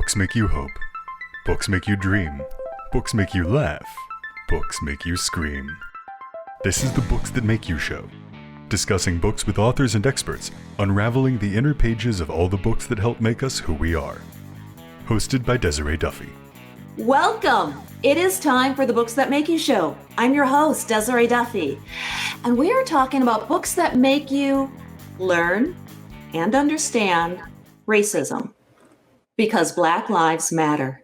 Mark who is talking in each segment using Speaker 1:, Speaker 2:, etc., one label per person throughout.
Speaker 1: Books make you hope. Books make you dream. Books make you laugh. Books make you scream. This is the Books That Make You show, discussing books with authors and experts, unraveling the inner pages of all the books that help make us who we are. Hosted by Desiree Duffy.
Speaker 2: Welcome! It is time for the Books That Make You show. I'm your host, Desiree Duffy, and we are talking about books that make you learn and understand racism, because Black lives matter.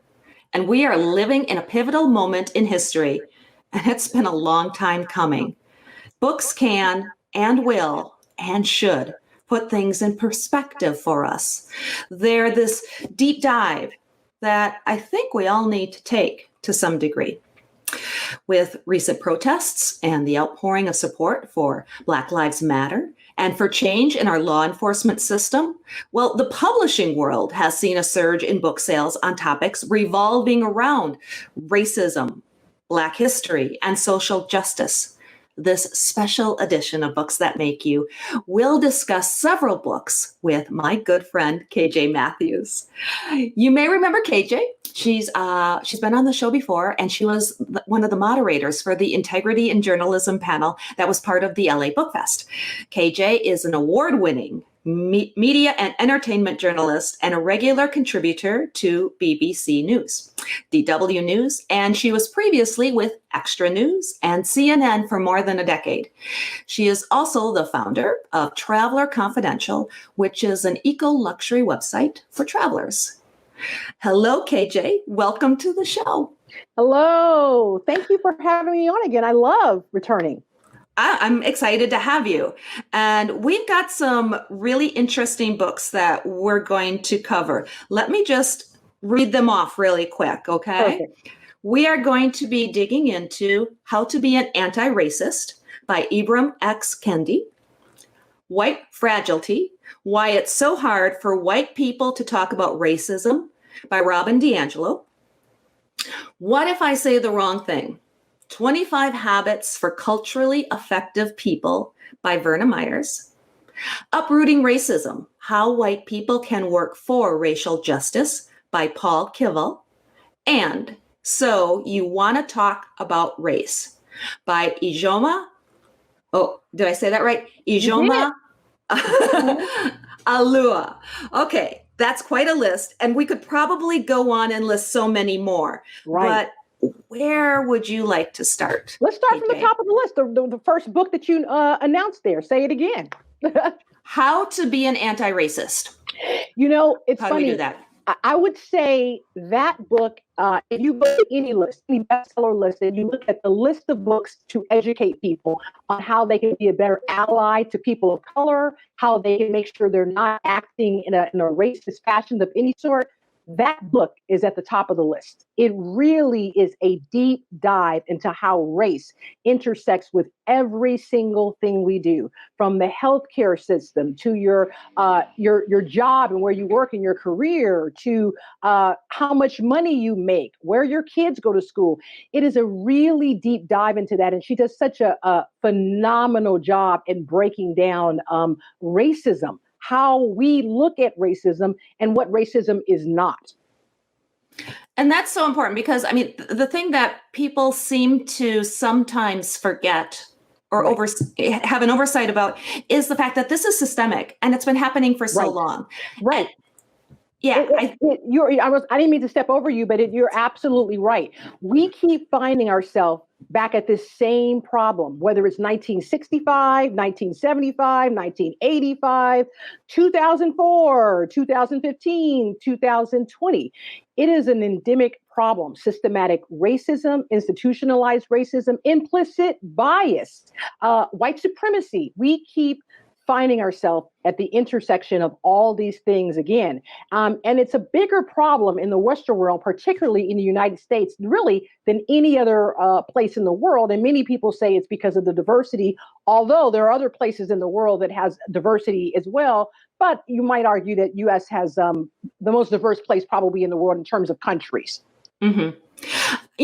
Speaker 2: And we are living in a pivotal moment in history, and it's been a long time coming. Books can and will and should put things in perspective for us. They're this deep dive that I think we all need to take to some degree. With recent protests and the outpouring of support for Black Lives Matter and for change in our law enforcement system, well, the publishing world has seen a surge in book sales on topics revolving around racism, Black history, and social justice. This special edition of Books That Make You will discuss several books with my good friend, KJ Matthews. You may remember KJ. She's been on the show before, and she was one of the moderators for the Integrity in Journalism panel that was part of the LA Bookfest. KJ is an award-winning media and entertainment journalist and a regular contributor to BBC News, DW News, and she was previously with Extra News and CNN for more than a decade. She is also the founder of Traveler Confidential, which is an eco-luxury website for travelers. Hello, KJ. Welcome to the show.
Speaker 3: Hello. Thank you for having me on again. I love returning.
Speaker 2: I'm excited to have you. And we've got some really interesting books that we're going to cover. Let me just read them off really quick, okay?
Speaker 3: Perfect.
Speaker 2: We are going to be digging into How to Be an Anti-Racist by Ibram X. Kendi, White Fragility, Why It's So Hard for White People to Talk About Racism by Robin DiAngelo, What If I Say the Wrong Thing? 25 Habits for Culturally Effective People by Verna Myers, Uprooting Racism, How White People Can Work for Racial Justice by Paul Kivel, and So You Want to Talk About Race by Ijoma, did I say that right? Ijoma Alua. Okay, that's quite a list, and we could probably go on and list so many more.
Speaker 3: Right.
Speaker 2: But where would you like to start?
Speaker 3: Let's start
Speaker 2: KJ?
Speaker 3: from the top of the list. The first book that you announced there. Say it again.
Speaker 2: How to Be an Anti-Racist.
Speaker 3: It's
Speaker 2: How
Speaker 3: funny.
Speaker 2: do we do that?
Speaker 3: I would say that book, if you go to any list, any bestseller list, and you look at the list of books to educate people on how they can be a better ally to people of color, how they can make sure they're not acting in a racist fashion of any sort, that book is at the top of the list. It really is a deep dive into how race intersects with every single thing we do, from the healthcare system to your job and where you work in your career, to how much money you make, where your kids go to school. It is a really deep dive into that. And she does such a phenomenal job in breaking down racism, how we look at racism and what racism is not.
Speaker 2: And that's so important because, the thing that people seem to sometimes forget or have an oversight about is the fact that this is systemic and it's been happening for so long.
Speaker 3: Right.
Speaker 2: I
Speaker 3: didn't mean to step over you, but you're absolutely right. We keep finding ourselves back at this same problem, whether it's 1965, 1975, 1985, 2004, 2015, 2020. It is an endemic problem: systematic racism, institutionalized racism, implicit bias, white supremacy. We keep finding ourselves at the intersection of all these things again. And it's a bigger problem in the Western world, particularly in the United States, really, than any other place in the world. And many people say it's because of the diversity, although there are other places in the world that has diversity as well. But you might argue that U.S. has the most diverse place probably in the world in terms of countries.
Speaker 2: Mm-hmm.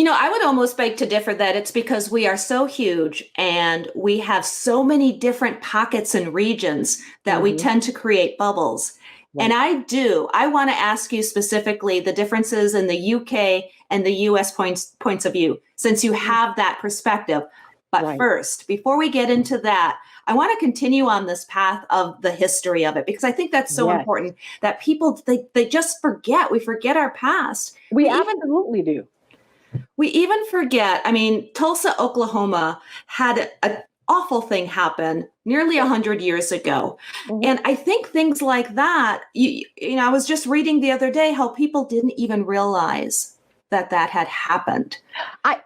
Speaker 2: I would almost beg to differ that it's because we are so huge and we have so many different pockets and regions that we tend to create bubbles. And I want to ask you specifically the differences in the UK and the US points of view, since you have that perspective. But first, before we get into that, I want to continue on this path of the history of it, because I think that's so important that people, they just forget. We forget our past.
Speaker 3: We absolutely do.
Speaker 2: We even forget, I mean, Tulsa, Oklahoma had an awful thing happen nearly 100 years ago. And I think things like that, you know, I was just reading the other day how people didn't even realize that had happened.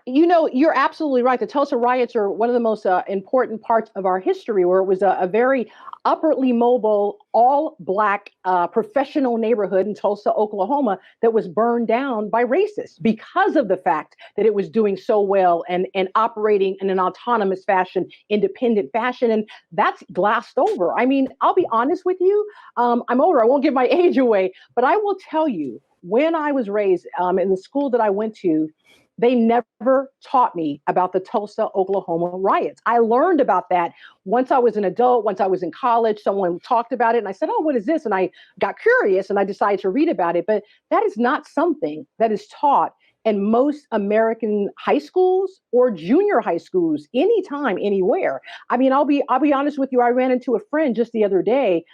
Speaker 3: You know, you're absolutely right. The Tulsa riots are one of the most important parts of our history, where it was a very upwardly mobile, all Black professional neighborhood in Tulsa, Oklahoma, that was burned down by racists because of the fact that it was doing so well and operating in an autonomous fashion, independent fashion. And that's glassed over. I mean, I'll be honest with you. I'm older. I won't give my age away, but I will tell you, when I was raised in the school that I went to, they never taught me about the Tulsa, Oklahoma riots. I learned about that once I was an adult, once I was in college. Someone talked about it and I said, oh, what is this? And I got curious and I decided to read about it. But that is not something that is taught in most American high schools or junior high schools, anytime, anywhere. I mean, I'll be honest with you. I ran into a friend just the other day.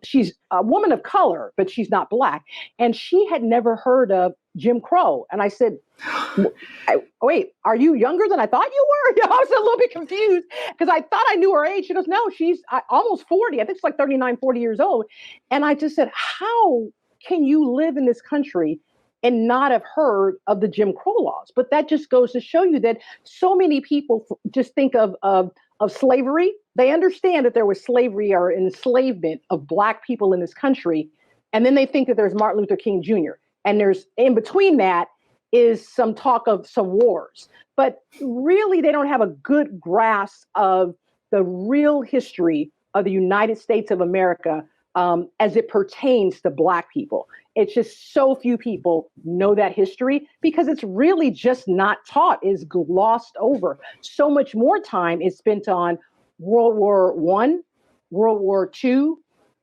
Speaker 3: She's a woman of color, but she's not Black. And she had never heard of Jim Crow. And I said, wait, are you younger than I thought you were? I was a little bit confused because I thought I knew her age. She goes, no, she's almost 40. I think she's like 39, 40 years old. And I just said, how can you live in this country and not have heard of the Jim Crow laws? But that just goes to show you that so many people just think of slavery. They understand that there was slavery or enslavement of Black people in this country. And then they think that there's Martin Luther King Jr. And there's in between that is some talk of some wars. But really, they don't have a good grasp of the real history of the United States of America as it pertains to Black people. It's just so few people know that history because it's really just not taught, is glossed over. So much more time is spent on World War I, World War II,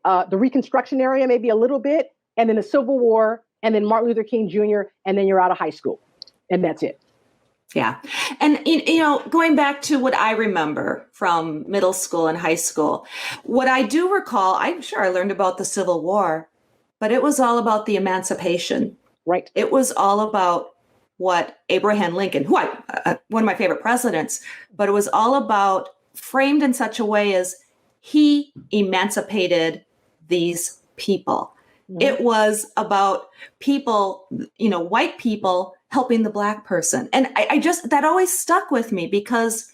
Speaker 3: the Reconstruction area, maybe a little bit, and then the Civil War, and then Martin Luther King Jr., and then you're out of high school. And that's it.
Speaker 2: Yeah. And, you know, going back to what I remember from middle school and high school, what I do recall, I'm sure I learned about the Civil War, but it was all about the emancipation.
Speaker 3: Right.
Speaker 2: It was all about what Abraham Lincoln, who one of my favorite presidents, but it was all about, framed in such a way as he emancipated these people. Mm-hmm. It was about people, you know, white people helping the Black person. And I just, that always stuck with me because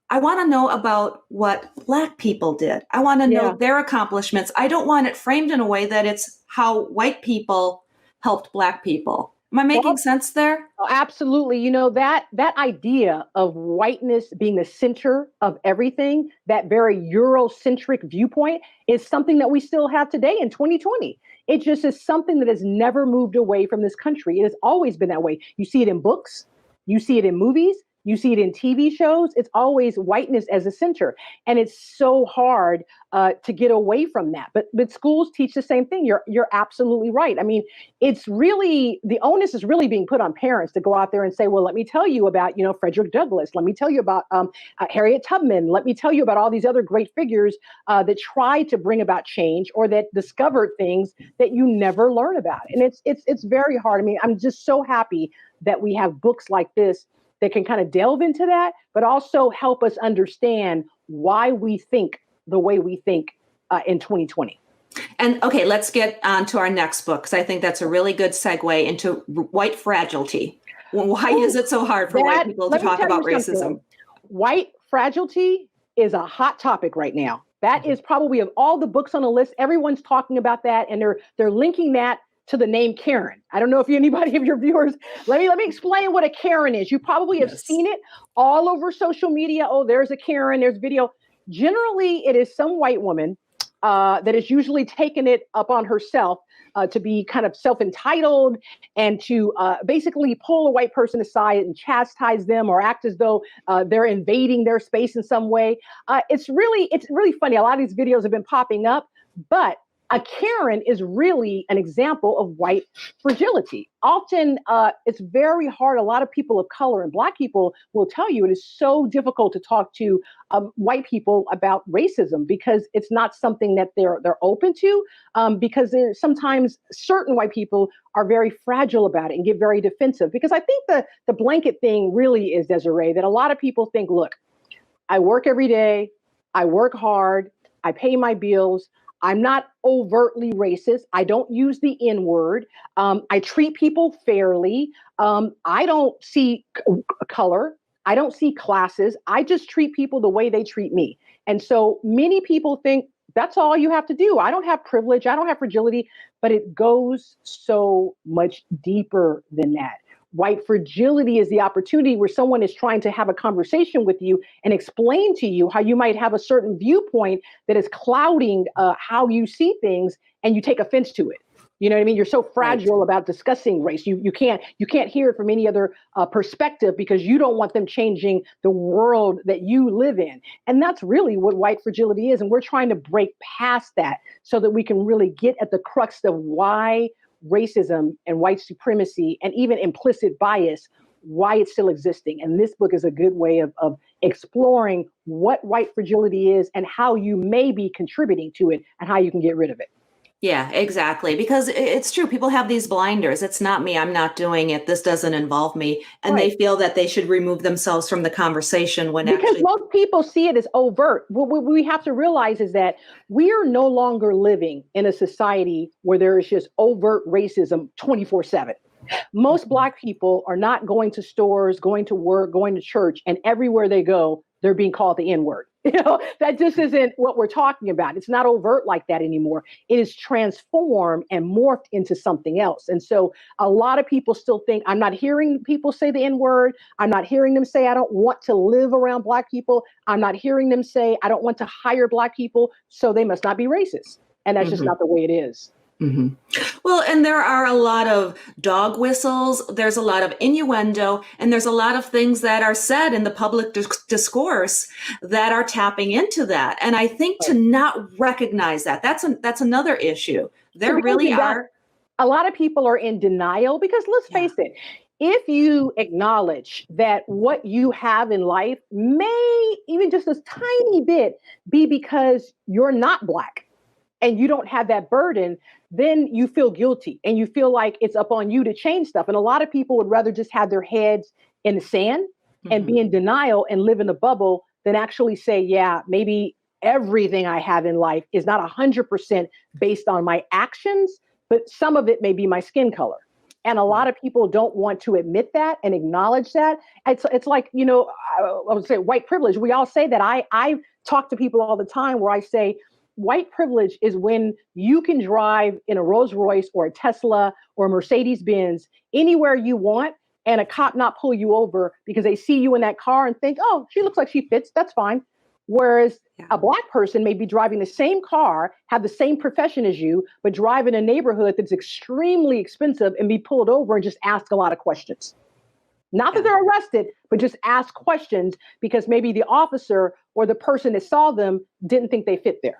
Speaker 2: I want to know about what Black people did. I want to know their accomplishments. I don't want it framed in a way that it's how white people helped Black people. Am I making sense there?
Speaker 3: Absolutely. You know, that idea of whiteness being the center of everything, that very Eurocentric viewpoint, is something that we still have today in 2020. It just is something that has never moved away from this country. It has always been that way. You see it in books, you see it in movies, you see it in TV shows. It's always whiteness as a center. And it's so hard to get away from that. But schools teach the same thing. You're absolutely right. I mean, it's really, the onus is really being put on parents to go out there and say, well, let me tell you about, you know, Frederick Douglass. Let me tell you about Harriet Tubman. Let me tell you about all these other great figures that tried to bring about change or that discovered things that you never learn about. And it's very hard. I mean, I'm just so happy that we have books like this that can kind of delve into that, but also help us understand why we think the way we think in 2020.
Speaker 2: And okay, let's get on to our next book, because I think that's a really good segue into white fragility. Why is it so hard for white people to talk about racism?
Speaker 3: White fragility is a hot topic right now. That is probably, of all the books on the list, everyone's talking about that, and they're linking that to the name Karen. I don't know if anybody of your viewers, let me explain what a Karen is. You probably have seen it all over social media. Oh, there's a Karen, there's video. Generally, it is some white woman that has usually taken it up on herself to be kind of self-entitled and to basically pull a white person aside and chastise them or act as though they're invading their space in some way. It's really funny. A lot of these videos have been popping up, but A Karen is really an example of white fragility. Often it's very hard. A lot of people of color and Black people will tell you it is so difficult to talk to white people about racism because it's not something that they're open to, because sometimes certain white people are very fragile about it and get very defensive. Because I think the blanket thing really is, Desiree, that a lot of people think, look, I work every day, I work hard, I pay my bills. I'm not overtly racist. I don't use the N word. I treat people fairly. I don't see color. I don't see classes. I just treat people the way they treat me. And so many people think that's all you have to do. I don't have privilege. I don't have fragility, but it goes so much deeper than that. White fragility is the opportunity where someone is trying to have a conversation with you and explain to you how you might have a certain viewpoint that is clouding how you see things, and you take offense to it. You know what I mean? You're so fragile about discussing race. You can't hear it from any other perspective because you don't want them changing the world that you live in. And that's really what white fragility is. And we're trying to break past that so that we can really get at the crux of why racism and white supremacy and even implicit bias, why it's still existing. And this book is a good way of exploring what white fragility is and how you may be contributing to it and how you can get rid of it.
Speaker 2: Yeah, exactly. Because it's true. People have these blinders. It's not me. I'm not doing it. This doesn't involve me. And
Speaker 3: Right.
Speaker 2: they feel that they should remove themselves from the conversation when
Speaker 3: because
Speaker 2: actually.
Speaker 3: most people see it as overt. What we have to realize is that we are no longer living in a society where there is just overt racism 24/7. Most Black people are not going to stores, going to work, going to church, and everywhere they go, they're being called the N-word. That just isn't what we're talking about. It's not overt like that anymore. It is transformed and morphed into something else. And so a lot of people still think, I'm not hearing people say the N-word. I'm not hearing them say, I don't want to live around Black people. I'm not hearing them say, I don't want to hire Black people, so they must not be racist. And that's just not the way it is.
Speaker 2: Mm-hmm. Well, and there are a lot of dog whistles, there's a lot of innuendo, and there's a lot of things that are said in the public discourse that are tapping into that. And I think to not recognize that's another issue. There really are.
Speaker 3: A lot of people are in denial because let's face it, if you acknowledge that what you have in life may even just a tiny bit be because you're not Black and you don't have that burden, then you feel guilty and you feel like it's up on you to change stuff. And a lot of people would rather just have their heads in the sand and be in denial and live in a bubble than actually say, yeah, maybe everything I have in life is not 100% based on my actions, but some of it may be my skin color. And a lot of people don't want to admit that and acknowledge that. It's like, I would say white privilege. We all say that. I talk to people all the time where I say, white privilege is when you can drive in a Rolls Royce or a Tesla or a Mercedes Benz anywhere you want and a cop not pull you over because they see you in that car and think, oh, she looks like she fits. That's fine. Whereas a Black person may be driving the same car, have the same profession as you, but drive in a neighborhood that's extremely expensive and be pulled over and just ask a lot of questions. Not that they're arrested, but just ask questions because maybe the officer or the person that saw them didn't think they fit there.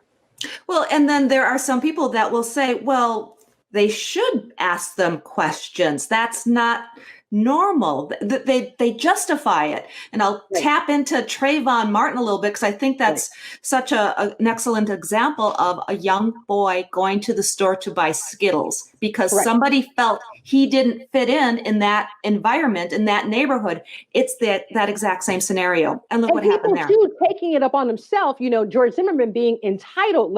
Speaker 2: Well, and then there are some people that will say, well, they should ask them questions. That's not normal. They justify it. And I'll tap into Trayvon Martin a little bit because I think that's such an excellent example of a young boy going to the store to buy Skittles because somebody felt he didn't fit in that environment, in that neighborhood. It's that exact same scenario. And look what happened there.
Speaker 3: Too, taking it upon himself, George Zimmerman being entitled,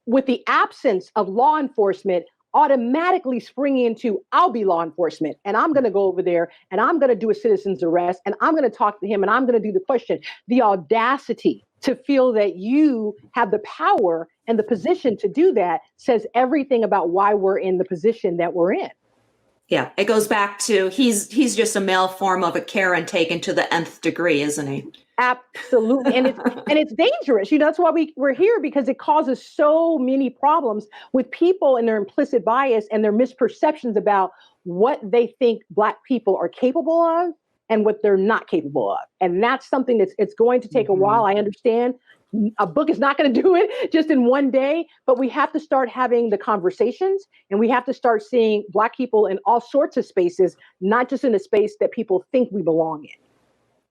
Speaker 3: with the absence of law enforcement, automatically springing into, I'll be law enforcement and I'm going to go over there and I'm going to do a citizen's arrest and I'm going to talk to him and I'm going to do the question. The audacity to feel that you have the power and the position to do that says everything about why we're in the position that we're in.
Speaker 2: Yeah, it goes back to he's just a male form of a Karen taken to the nth degree, isn't he?
Speaker 3: Absolutely. And it's dangerous. That's why we're here, because it causes so many problems with people and their implicit bias and their misperceptions about what they think Black people are capable of and what they're not capable of. And that's something it's going to take a while. I understand a book is not going to do it just in one day, but we have to start having the conversations, and we have to start seeing Black people in all sorts of spaces, not just in a space that people think we belong in.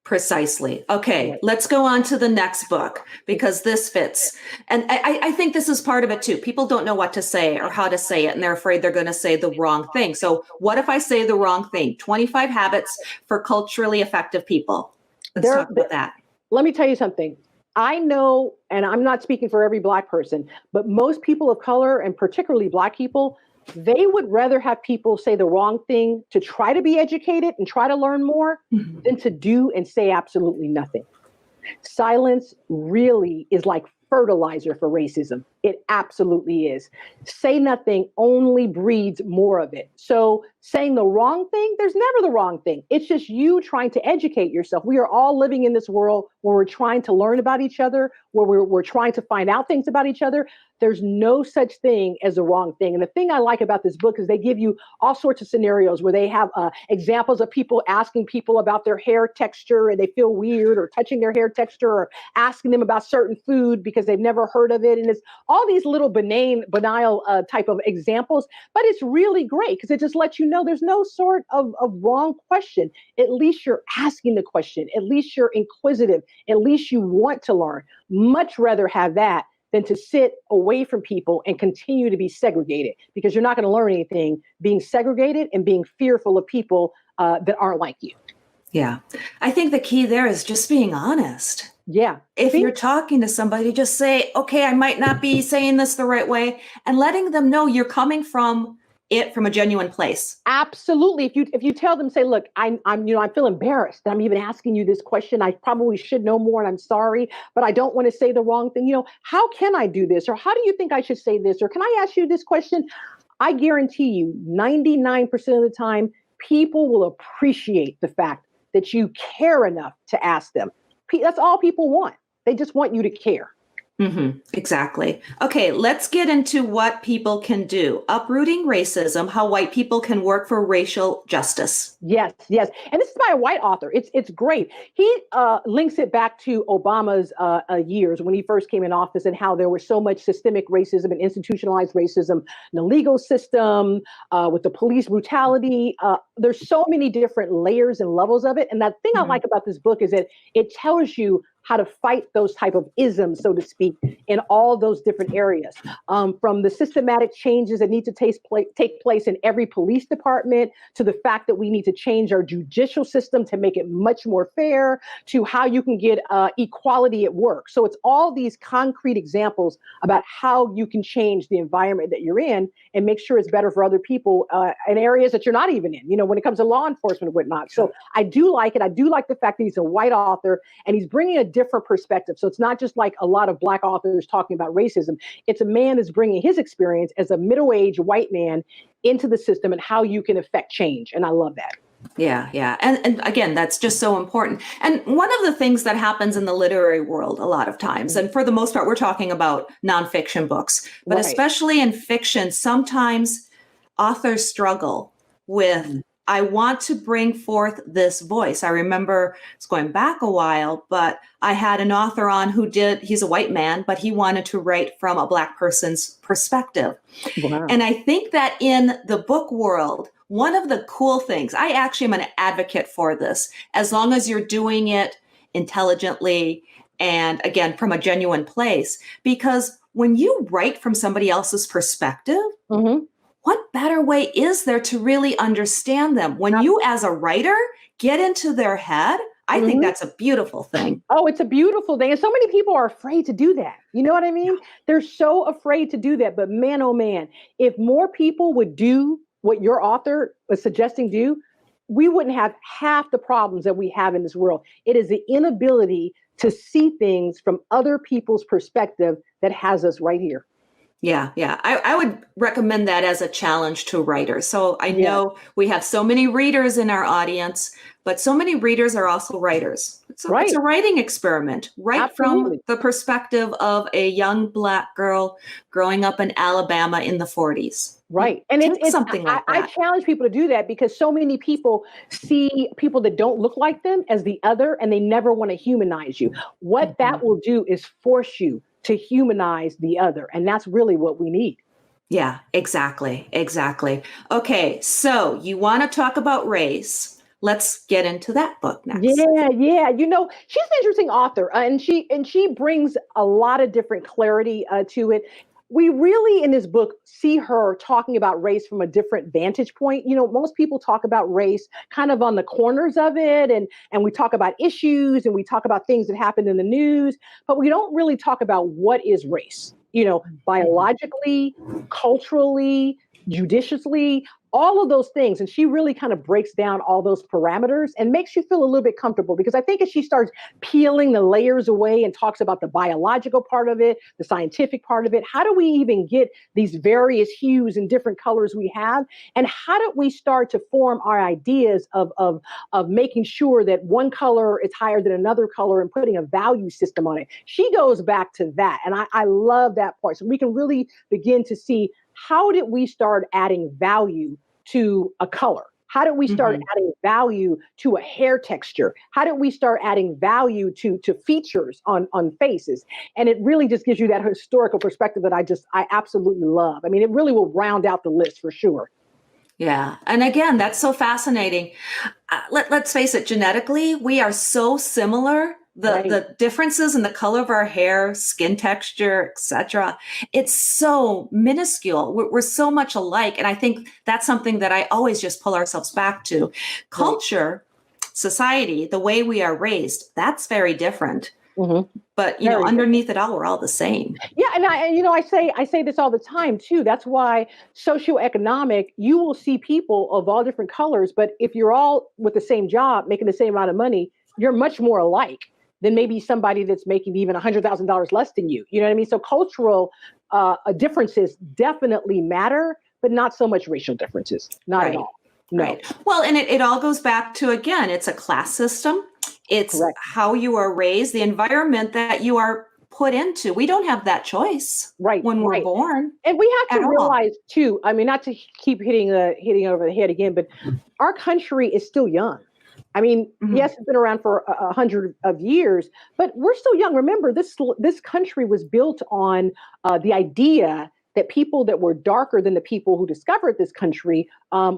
Speaker 2: Precisely. Okay, let's go on to the next book, because this fits. And I think this is part of it too. People don't know what to say or how to say it, and they're afraid they're going to say the wrong thing. So what if I say the wrong thing? 25 habits for culturally effective people. Let's talk about that.
Speaker 3: Let me tell you something. I know, and I'm not speaking for every Black person, but most people of color, and particularly Black people, they would rather have people say the wrong thing to try to be educated and try to learn more than to do and say absolutely nothing. Silence really is like fertilizer for racism. It absolutely is. Say nothing only breeds more of it. So saying the wrong thing, there's never the wrong thing. It's just you trying to educate yourself. We are all living in this world where we're trying to learn about each other, where we're trying to find out things about each other. There's no such thing as a wrong thing. And the thing I like about this book is they give you all sorts of scenarios where they have examples of people asking people about their hair texture and they feel weird, or touching their hair texture, or asking them about certain food because they've never heard of it. And it's all these little banal type of examples, but it's really great because it just lets you know there's no sort of wrong question. At least you're asking the question. At least you're inquisitive. At least you want to learn. Much rather have that than to sit away from people and continue to be segregated, because you're not going to learn anything being segregated and being fearful of people that aren't like you.
Speaker 2: Yeah. I think the key there is just being honest.
Speaker 3: Yeah.
Speaker 2: If you're talking to somebody, just say, okay, I might not be saying this the right way, and letting them know you're coming from a genuine place.
Speaker 3: Absolutely. If you tell them, say, look, I feel embarrassed that I'm even asking you this question. I probably should know more, and I'm sorry, but I don't want to say the wrong thing. How can I do this? Or how do you think I should say this? Or can I ask you this question? I guarantee you 99% of the time, people will appreciate the fact that you care enough to ask them. That's all people want. They just want you to care.
Speaker 2: Mm-hmm. Exactly. Okay, let's get into what people can do. Uprooting racism, how white people can work for racial justice.
Speaker 3: Yes. And this is by a white author. It's great. He links it back to Obama's years when he first came in office, and how there was so much systemic racism and institutionalized racism in the legal system, with the police brutality. There's so many different layers and levels of it. And that thing I like about this book is that it tells you how to fight those type of isms, so to speak, in all those different areas, from the systematic changes that need to take place in every police department, to the fact that we need to change our judicial system to make it much more fair, to how you can get equality at work. So it's all these concrete examples about how you can change the environment that you're in and make sure it's better for other people in areas that you're not even in, when it comes to law enforcement and whatnot. So I do like it. I do like the fact that he's a white author and he's bringing a different perspective. So it's not just like a lot of Black authors talking about racism. It's a man that's bringing his experience as a middle-aged white man into the system and how you can affect change. And I love that.
Speaker 2: Yeah. And again, that's just so important. And one of the things that happens in the literary world a lot of times, and for the most part, we're talking about nonfiction books, but
Speaker 3: Right.
Speaker 2: especially in fiction, sometimes authors struggle with, I want to bring forth this voice. I remember it's going back a while, but I had an author on he's a white man, but he wanted to write from a Black person's perspective.
Speaker 3: Wow.
Speaker 2: And I think that in the book world, one of the cool things, I actually am an advocate for this, as long as you're doing it intelligently and, again, from a genuine place, because when you write from somebody else's perspective, what better way is there to really understand them? When you, as a writer, get into their head, I think that's a beautiful thing.
Speaker 3: Oh, it's a beautiful thing. And so many people are afraid to do that. You know what I mean? They're so afraid to do that. But man, oh man, if more people would do what your author was suggesting do, we wouldn't have half the problems that we have in this world. It is the inability to see things from other people's perspective that has us right here.
Speaker 2: Yeah, yeah. I would recommend that as a challenge to writers. So I
Speaker 3: Yeah,
Speaker 2: know we have so many readers in our audience, but so many readers are also writers. It's a
Speaker 3: right.
Speaker 2: writing experiment, right from
Speaker 3: Absolutely.
Speaker 2: the perspective of a young Black girl growing up in Alabama in the 40s.
Speaker 3: Right. And
Speaker 2: Take something like
Speaker 3: I
Speaker 2: that.
Speaker 3: challenge people to do that because so many people see people that don't look like them as the other and they never want to humanize you. What
Speaker 2: Mhm.
Speaker 3: that will do is force you to humanize the other. And that's really what we need.
Speaker 2: Yeah, exactly. Exactly. Okay, so you want to talk about race. Let's get into that book next.
Speaker 3: Yeah, yeah. She's an interesting author, and she brings a lot of different clarity to it. We really in this book see her talking about race from a different vantage point. Most people talk about race kind of on the corners of it, and we talk about issues and we talk about things that happen in the news, but we don't really talk about what is race.
Speaker 2: Mhm.
Speaker 3: Biologically, culturally, judiciously, all of those things. And she really kind of breaks down all those parameters and makes you feel a little bit comfortable because I think as she starts peeling the layers away and talks about the biological part of it, the scientific part of it, how do we even get these various hues and different colors we have? And how do we start to form our ideas of making sure that one color is higher than another color and putting a value system on it? She goes back to that. And I love that part. So we can really begin to see how did we start adding value to a color? How did we start
Speaker 2: Mhm.
Speaker 3: adding value to a hair texture? How did we start adding value to features on faces? And it really just gives you that historical perspective that I absolutely love. I mean, it really will round out the list for sure.
Speaker 2: Yeah. And again, that's so fascinating. Let's face it, genetically, we are so similar.
Speaker 3: Right.
Speaker 2: The differences in the color of our hair, skin texture, etc. It's so minuscule. We're so much alike. And I think that's something that I always just pull ourselves back to.
Speaker 3: Right.
Speaker 2: Culture, society, the way we are raised, that's very different.
Speaker 3: Hmm.
Speaker 2: But
Speaker 3: Very different.
Speaker 2: underneath it all, we're all the same.
Speaker 3: Yeah, and I say this all the time too. That's why socioeconomic, you will see people of all different colors, but if you're all with the same job, making the same amount of money, you're much more alike than maybe somebody that's making even $100,000 less than you. You know what I mean? So cultural differences definitely matter, but not so much racial differences. Not at
Speaker 2: Right.
Speaker 3: all. No.
Speaker 2: Right. Well, and it all goes back to, again, it's a class system. It's
Speaker 3: Correct.
Speaker 2: how you are raised, the environment that you are put into. We don't have that choice
Speaker 3: Right.
Speaker 2: when we're
Speaker 3: Right.
Speaker 2: born
Speaker 3: And we have
Speaker 2: at
Speaker 3: to
Speaker 2: all.
Speaker 3: realize too. I mean, not to keep hitting over the head again, but our country is still young. I mean,
Speaker 2: Mhm.
Speaker 3: yes, it's been around for a hundred of years, but we're still young. Remember, this country was built on the idea that people that were darker than the people who discovered this country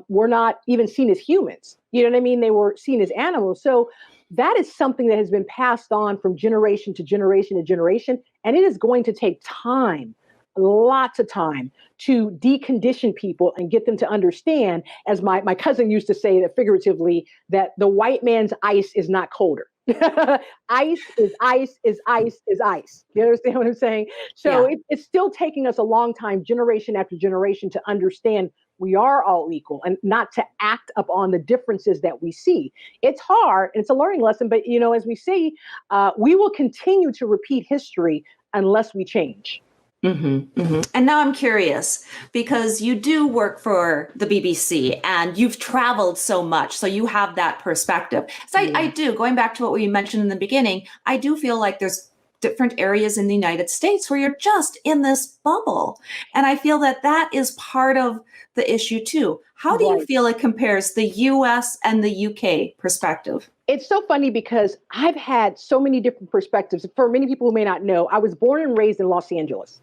Speaker 3: were not even seen as humans. You know what I mean? They were seen as animals. So that is something that has been passed on from generation to generation to generation, and it is going to take time, lots of time, to decondition people and get them to understand, as my cousin used to say that figuratively, that the white man's ice is not colder. Ice is ice is ice is ice. You understand what I'm saying? So
Speaker 2: Yeah.
Speaker 3: it's still taking us a long time, generation after generation, to understand we are all equal and not to act upon the differences that we see. It's hard and it's a learning lesson, but as we see, we will continue to repeat history unless we change.
Speaker 2: And now I'm curious because you do work for the BBC and you've traveled so much. So you have that perspective. So I
Speaker 3: Yeah.
Speaker 2: do, going back to what we mentioned in the beginning, I do feel like there's different areas in the United States where you're just in this bubble. And I feel that that is part of the issue too. How do you
Speaker 3: Right.
Speaker 2: feel it compares the US and the UK perspective?
Speaker 3: It's so funny because I've had so many different perspectives. For many people who may not know, I was born and raised in Los Angeles.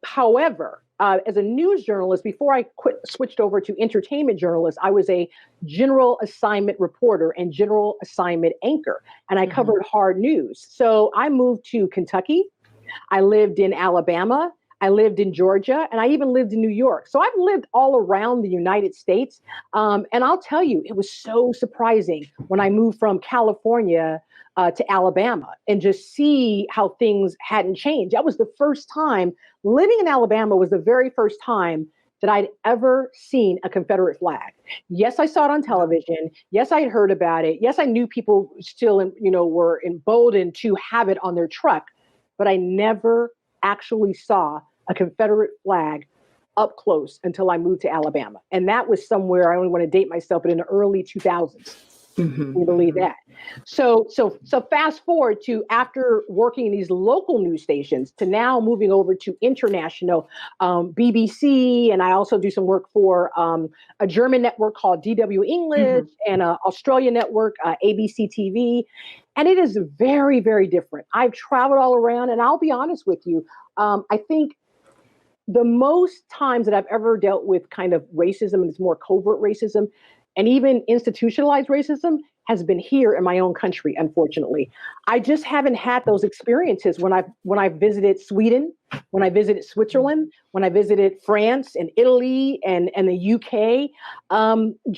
Speaker 3: However, as a news journalist, before I switched over to entertainment journalist, I was a general assignment reporter and general assignment anchor, and I
Speaker 2: Mhm.
Speaker 3: covered hard news. So I moved to Kentucky. I lived in Alabama. I lived in Georgia, and I even lived in New York. So I've lived all around the United States. And I'll tell you, it was so surprising when I moved from California to Alabama and just see how things hadn't changed. That was the first time living in Alabama was the very first time that I'd ever seen a Confederate flag. Yes, I saw it on
Speaker 2: Wow.
Speaker 3: television. Yes, I'd heard about it. Yes, I knew people still, were emboldened to have it on their truck, but I never actually saw a Confederate flag up close until I moved to Alabama. And that was somewhere, I only want to date myself, but in the early 2000s.
Speaker 2: Mm-hmm.
Speaker 3: Can you believe that? So fast forward to after working in these local news stations to now moving over to international BBC, and I also do some work for a German network called DW English and an Australian network, ABC TV, and it is very, very different. I've traveled all around, and I'll be honest with you, I think the most times that I've ever dealt with kind of racism, and it's more covert racism, and even institutionalized racism, has been here in my own country, unfortunately. I just haven't had those experiences when I visited Sweden, when I visited Switzerland, when I visited France and Italy and the UK.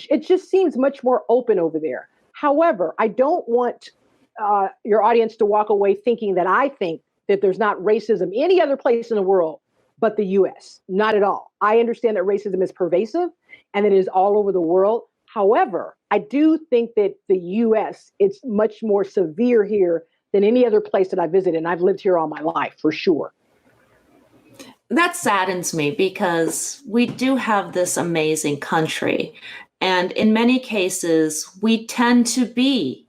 Speaker 3: It just seems much more open over there. However, I don't want your audience to walk away thinking that I think that there's not racism any other place in the world but the US. Not at all. I understand that racism is pervasive and it is all over the world. However, I do think that the US, it's much more severe here than any other place that I visited. And I've lived here all my life, for sure.
Speaker 2: That saddens me because we do have this amazing country. And in many cases, we tend to be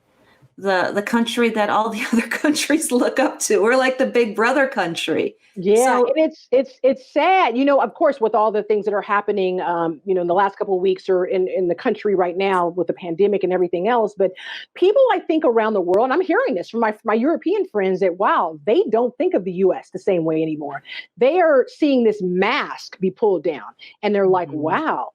Speaker 2: the country that all the other countries look up to. We're like the big brother country.
Speaker 3: Yeah,
Speaker 2: So,
Speaker 3: and it's sad, of course, with all the things that are happening, in the last couple of weeks or in the country right now with the pandemic and everything else. But people, I think, around the world, and I'm hearing this from my European friends, that, wow, they don't think of the US the same way anymore. They are seeing this mask be pulled down and they're like, wow,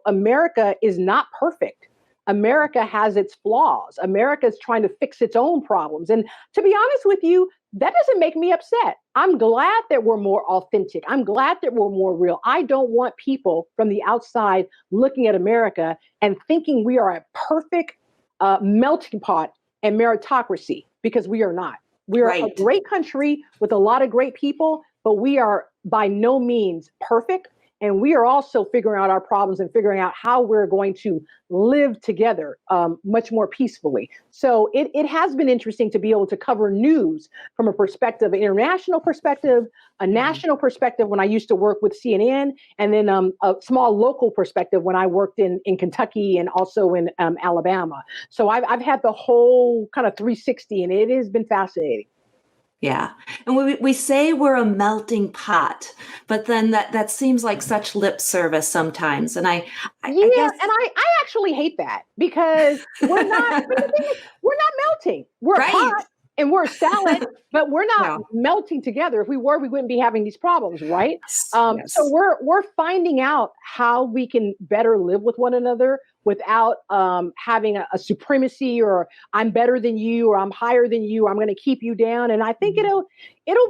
Speaker 3: America is not perfect. America has its flaws. America is trying to fix its own problems. And to be honest with you, that doesn't make me upset. I'm glad that we're more authentic. I'm glad that we're more real. I don't want people from the outside looking at America and thinking we are a perfect melting pot and meritocracy, because we are not. We are a great country with a lot of great people, but we are by no means perfect. And we are also figuring out our problems and figuring out how we're going to live together much more peacefully. So it has been interesting to be able to cover news from a perspective, an international perspective, a national perspective when I used to work with CNN, and then a small local perspective when I worked in Kentucky and also in Alabama. So I've had the whole kind of 360, and it has been fascinating.
Speaker 2: Yeah. And we say we're a melting pot, but then that seems like such lip service sometimes. And I guess,
Speaker 3: and I actually hate that, because we're not, but the thing is, we're not melting. We're a pot and we're a salad, but we're not melting together. If we were, we wouldn't be having these problems, right?
Speaker 2: Yes.
Speaker 3: So we're finding out how we can better live with one another without having a supremacy, or I'm better than you, or I'm higher than you, or I'm going to keep you down. And I think it'll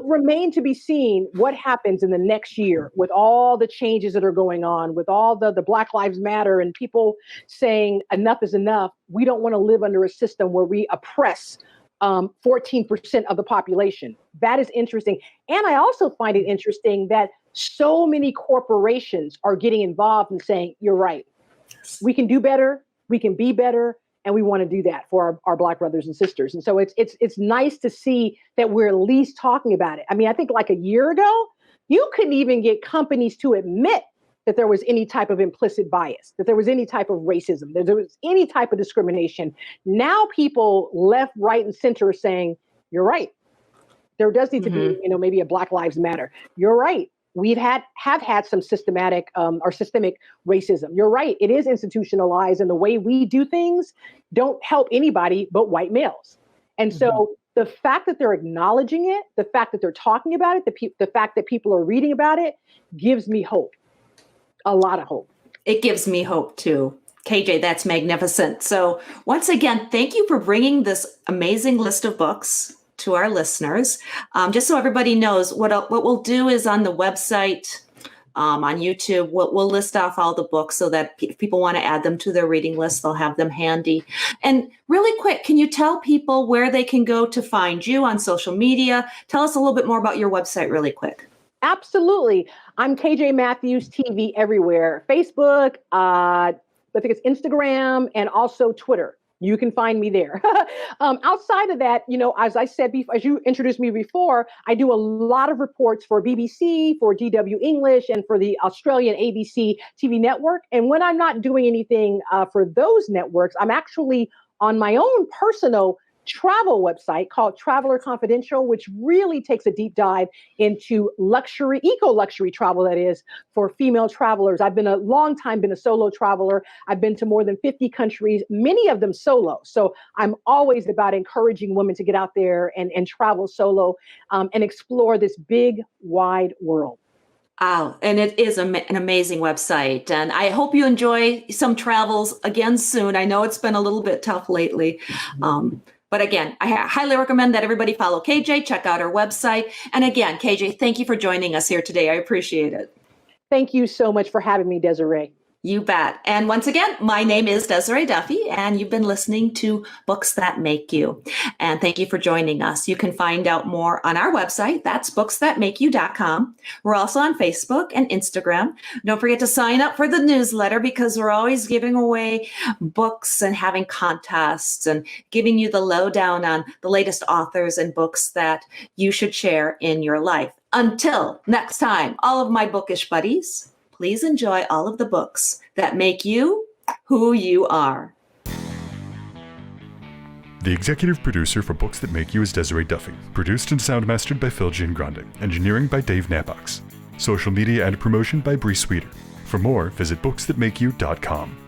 Speaker 3: remain to be seen what happens in the next year with all the changes that are going on, with all the Black Lives Matter and people saying enough is enough. We don't want to live under a system where we oppress 14% of the population. That is interesting. And I also find it interesting that so many corporations are getting involved and saying, you're right. We can do better. We can be better. And we want to do that for our Black brothers and sisters. And so it's nice to see that we're at least talking about it. I mean, I think like a year ago, you couldn't even get companies to admit that there was any type of implicit bias, that there was any type of racism, that there was any type of discrimination. Now people left, right, and center are saying, you're right. There does need to be, maybe a Black Lives Matter. You're right. We've have had some systemic racism. You're right. It is institutionalized, and the way we do things don't help anybody but white males. And so the fact that they're acknowledging it, the fact that they're talking about it, the fact that people are reading about it gives me hope. A lot of hope.
Speaker 2: It gives me hope too. KJ, that's magnificent. So once again, thank you for bringing this amazing list of books to our listeners. Just so everybody knows, what we'll do is on the website, on YouTube, we'll list off all the books so that if people want to add them to their reading list, they'll have them handy. And really quick, can you tell people where they can go to find you on social media? Tell us a little bit more about your website really quick.
Speaker 3: Absolutely. I'm KJ Matthews TV everywhere. Facebook, I think it's Instagram, and also Twitter. You can find me there. Outside of that, as I said, as you introduced me before, I do a lot of reports for BBC, for DW English, and for the Australian ABC TV network. And when I'm not doing anything for those networks, I'm actually on my own personal travel website called Traveler Confidential, which really takes a deep dive into luxury, eco-luxury travel, that is, for female travelers. I've been a long time been a solo traveler. I've been to more than 50 countries, many of them solo. So I'm always about encouraging women to get out there and travel solo and explore this big, wide world.
Speaker 2: Wow. And it is an amazing website. And I hope you enjoy some travels again soon. I know it's been a little bit tough lately. But again, I highly recommend that everybody follow KJ, check out her website. And again, KJ, thank you for joining us here today. I appreciate it.
Speaker 3: Thank you so much for having me, Desiree.
Speaker 2: You bet. And once again, my name is Desiree Duffy, and you've been listening to Books That Make You. And thank you for joining us. You can find out more on our website. That's booksthatmakeyou.com. We're also on Facebook and Instagram. Don't forget to sign up for the newsletter, because we're always giving away books and having contests and giving you the lowdown on the latest authors and books that you should share in your life. Until next time, all of my bookish buddies, please enjoy all of the books that make you who you are.
Speaker 1: The executive producer for Books That Make You is Desiree Duffy. Produced and sound mastered by Phil Giangrande. Engineering by Dave Nabox. Social media and promotion by Bree Sweeter. For more, visit booksthatmakeyou.com.